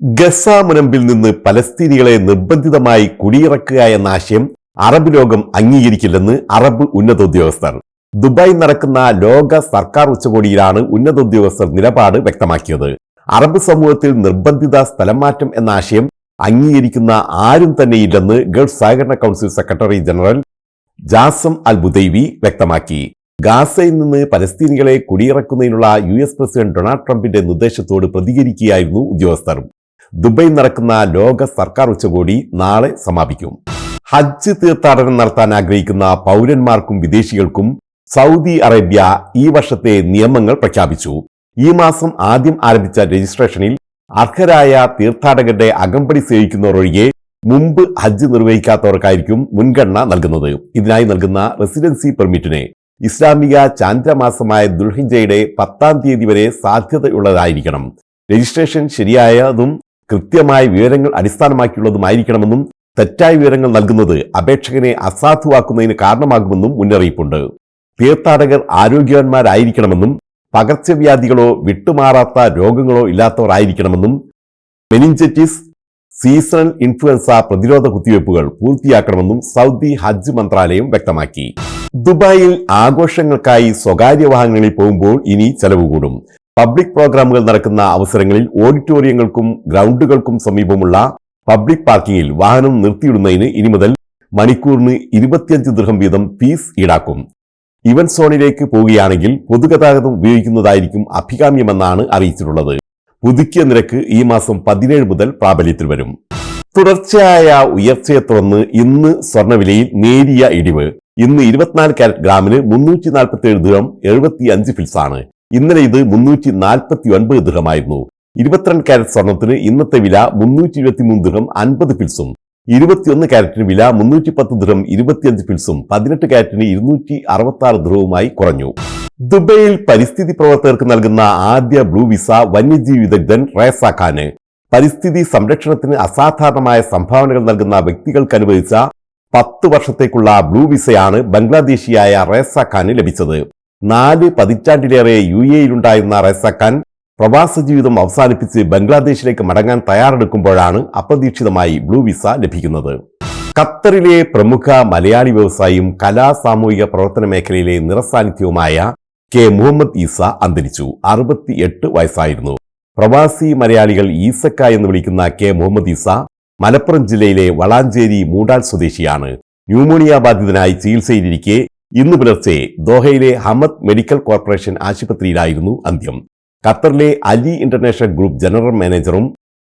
Gaza മുനമ്പിൽ നിന്ന് പലസ്തീനികളെ നിർബന്ധിതമായി കുടിയിറക്കുക എന്ന ആശയം അറബ് ലോകം അംഗീകരിക്കില്ലെന്ന് അറബ് ഉന്നതോദ്യോഗസ്ഥർ. ദുബായിൽ നടക്കുന്ന ലോക സർക്കാർ ഉച്ചകോടിയിലാണ് ഉന്നതോദ്യോഗസ്ഥർ നിലപാട് വ്യക്തമാക്കിയത്. അറബ് സമൂഹത്തിൽ നിർബന്ധിത സ്ഥലം മാറ്റം എന്ന ആശയം അംഗീകരിക്കുന്ന ആരും തന്നെയില്ലെന്ന് ഗൾഫ് സഹകരണ council secretary general Jasem Al Budaiwi വ്യക്തമാക്കി. ഗാസയിൽ നിന്ന് പലസ്തീനികളെ കുടിയിറക്കുന്നതിനുള്ള US പ്രസിഡന്റ് ഡൊണാൾഡ് ട്രംപിന്റെ നിർദ്ദേശത്തോട് പ്രതികരിക്കുകയായിരുന്നു ഉദ്യോഗസ്ഥർ. ദുബായിൽ നടക്കുന്ന ലോക സർക്കാർ ഉച്ചകോടി നാളെ സമാപിക്കും. ഹജ്ജ് തീർത്ഥാടനം നടത്താൻ ആഗ്രഹിക്കുന്ന പൗരന്മാർക്കും വിദേശികൾക്കും സൗദി അറേബ്യ ഈ വർഷത്തെ നിയമങ്ങൾ പ്രഖ്യാപിച്ചു. ഈ മാസം ആദ്യം ആരംഭിച്ച രജിസ്ട്രേഷനിൽ അർഹരായ തീർത്ഥാടകരുടെ അകമ്പടി സേവിക്കുന്നവർ ഒഴികെ മുമ്പ് ഹജ്ജ് നിർവഹിക്കാത്തവർക്കായിരിക്കും മുൻഗണന നൽകുന്നത്. ഇതിനായി നൽകുന്ന റെസിഡൻസി പെർമിറ്റിന് ഇസ്ലാമിക ചാന്ദ്രമാസമായ ദുൽഹിജ്ജയുടെ 10-ാം തീയതി വരെ സാധ്യതയുള്ളതായിരിക്കണം. രജിസ്ട്രേഷൻ ശരിയായതും കൃത്യമായ വിവരങ്ങൾ അടിസ്ഥാനമാക്കിയുള്ളതുമായിരിക്കണമെന്നും തെറ്റായ വിവരങ്ങൾ നൽകുന്നത് അപേക്ഷകനെ അസാധുവാക്കുന്നതിന് കാരണമാകുമെന്നും മുന്നറിയിപ്പുണ്ട്. തീർത്ഥാടകർ ആരോഗ്യവാന്മാരായിരിക്കണമെന്നും പകർച്ചവ്യാധികളോ വിട്ടുമാറാത്ത രോഗങ്ങളോ ഇല്ലാത്തവർ ആയിരിക്കണമെന്നും മെനിഞ്ചറ്റിസ്, സീസണൽ ഇൻഫ്ലുവൻസ പ്രതിരോധ കുത്തിവയ്പ്പുകൾ പൂർത്തിയാക്കണമെന്നും സൗദി ഹജ്ജ് മന്ത്രാലയം വ്യക്തമാക്കി. ദുബായിൽ ആഘോഷങ്ങൾക്കായി സ്വകാര്യ വാഹനങ്ങളിൽ പോകുമ്പോൾ ഇനി ചെലവ് കൂടും. പബ്ലിക് പ്രോഗ്രാമുകൾ നടക്കുന്ന അവസരങ്ങളിൽ ഓഡിറ്റോറിയങ്ങൾക്കും ഗ്രൗണ്ടുകൾക്കും സമീപമുള്ള പബ്ലിക് പാർക്കിങ്ങിൽ വാഹനം നിർത്തിയിടുന്നതിന് ഇനി മുതൽ മണിക്കൂറിന് 25 ദിർഹം വീതം ഫീസ് ഈടാക്കും. ഇവന്റ് സോണിലേക്ക് പോവുകയാണെങ്കിൽ പൊതുഗതാഗതം ഉപയോഗിക്കുന്നതായിരിക്കും അഭികാമ്യമെന്നാണ് അറിയിച്ചിട്ടുള്ളത്. പുതുക്കിയ നിരക്ക് ഈ മാസം 17 മുതൽ പ്രാബല്യത്തിൽ വരും. തുടർച്ചയായ ഉയർച്ചയെ തുടർന്ന് ഇന്ന് സ്വർണ്ണവിലയിൽ നേരിയ ഇടിവ്. ഇന്ന് 24 കാരറ്റ് ഗ്രാമിന് 347 ദിർഹം 75 ഫിൽസാണ്. ഇന്നലെ ഇത് 349 ദിർഹമായിരുന്നു. 22 കാരറ്റ് സ്വർണത്തിന് ഇന്നത്തെ വില 323 ദിർഹം 50 ഫിൽസും, 21 കാരറ്റിന് വില 310 ദിർഹം 25 ഫിൽസും, 18 കാരറ്റിന് 266 ദിർഹവുമായി കുറഞ്ഞു. ദുബൈയിൽ പരിസ്ഥിതി പ്രവർത്തകർക്ക് നൽകുന്ന ആദ്യ ബ്ലൂ വിസ വന്യജീവി വിദഗ്ധൻ റേസ ഖാന്. പരിസ്ഥിതി സംരക്ഷണത്തിന് അസാധാരണമായ സംഭാവനകൾ നൽകുന്ന വ്യക്തികൾക്ക് അനുവദിച്ച 10 വർഷത്തേക്കുള്ള ബ്ലൂ വിസയാണ് ബംഗ്ലാദേശിയായ റേസ ഖാന് ലഭിച്ചത്. 4 പതിറ്റാണ്ടിലേറെ UAEയിലുണ്ടായിരുന്ന റേസ ഖാൻ പ്രവാസ ജീവിതം അവസാനിപ്പിച്ച് ബംഗ്ലാദേശിലേക്ക് മടങ്ങാൻ തയ്യാറെടുക്കുമ്പോഴാണ് അപ്രതീക്ഷിതമായി ബ്ലൂ വിസ ലഭിക്കുന്നത്. ഖത്തറിലെ പ്രമുഖ മലയാളി വ്യവസായിയും കലാ സാമൂഹിക പ്രവർത്തന മേഖലയിലെ നിറസാന്നിധ്യവുമായ കെ മുഹമ്മദ് ഈസ അന്തരിച്ചു. 68 വയസ്സായിരുന്നു. പ്രവാസി മലയാളികൾ ഈസക്ക എന്ന് വിളിക്കുന്ന കെ മുഹമ്മദ് ഈസ മലപ്പുറം ജില്ലയിലെ വളാഞ്ചേരി മൂടാൽ സ്വദേശിയാണ്. ന്യൂമോണിയ ബാധിതനായി ചികിത്സയിലിരിക്കെ ഇന്ന് പുലർച്ചെ ദോഹയിലെ ഹമദ് മെഡിക്കൽ കോർപ്പറേഷൻ ആശുപത്രിയിലായിരുന്നു അന്ത്യം. ഖത്തറിലെ അലി ഇന്റർനാഷണൽ ഗ്രൂപ്പ് ജനറൽ മാനേജറും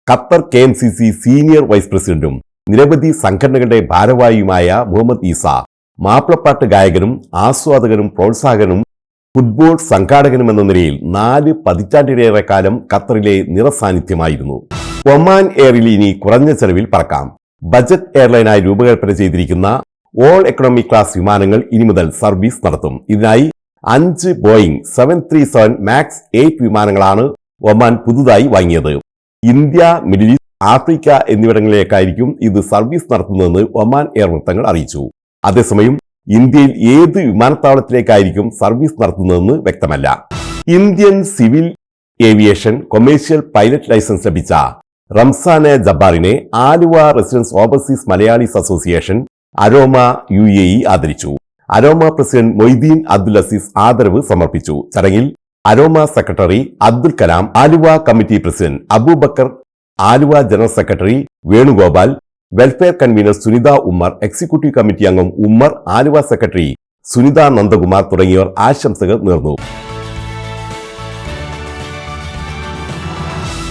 ഖത്തർ KMCC സീനിയർ വൈസ് പ്രസിഡന്റും നിരവധി സംഘടനകളുടെ ഭാരവാഹിയുമായ മുഹമ്മദ് ഈസ മാപ്പിളപ്പാട്ട് ഗായകനും ആസ്വാദകനും പ്രോത്സാഹകനും ഫുട്ബോൾ സംഘാടകനും എന്ന നിലയിൽ 4 പതിറ്റാണ്ടിലേറെ കാലം ഖത്തറിലെ നിറസാന്നിധ്യമായിരുന്നു. ഒമാൻ എയറിൽ ഇനി കുറഞ്ഞ ചെലവിൽ പറക്കാം. ബജറ്റ് എയർലൈനായി രൂപകൽപ്പന ചെയ്തിരിക്കുന്ന ഓൾ എക്കണോമി ക്ലാസ് വിമാനങ്ങൾ ഇനി മുതൽ സർവീസ് നടത്തും. ഇതിനായി 5 ബോയിംഗ് 737 മാക്സ് 8 വിമാനങ്ങളാണ് ഒമാൻ പുതുതായി വാങ്ങിയത്. ഇന്ത്യ, മിഡിൽ ഈസ്റ്റ്, ആഫ്രിക്ക എന്നിവിടങ്ങളിലേക്കായിരിക്കും ഇത് സർവീസ് നടത്തുന്നതെന്ന് ഒമാൻ എയർ വൃത്തങ്ങൾ അറിയിച്ചു. അതേസമയം ഇന്ത്യയിൽ ഏത് വിമാനത്താവളത്തിലേക്കായിരിക്കും സർവീസ് നടത്തുന്നതെന്ന് വ്യക്തമല്ല. Indian civil aviation commercial pilot license ലഭിച്ച റംസാനെ ജബ്ബാറിനെ Aluva residents overseas Malayalees association Aroma UAE ആദരിച്ചു. അരോമ പ്രസിഡന്റ് മൊയ്തീൻ അബ്ദുൽ അസീസ് ആദരവ് സമർപ്പിച്ചു. ചടങ്ങിൽ Aroma secretary Abdul Kalam, Aluva committee president Abubakar, Aluva general secretary Venugopal, welfare convener Sunitha Ummer, executive committee അംഗം ഉമ്മർ, ആലുവ സെക്രട്ടറി സുനിത നന്ദകുമാർ തുടങ്ങിയവർ ആശംസകൾ നേർന്നു.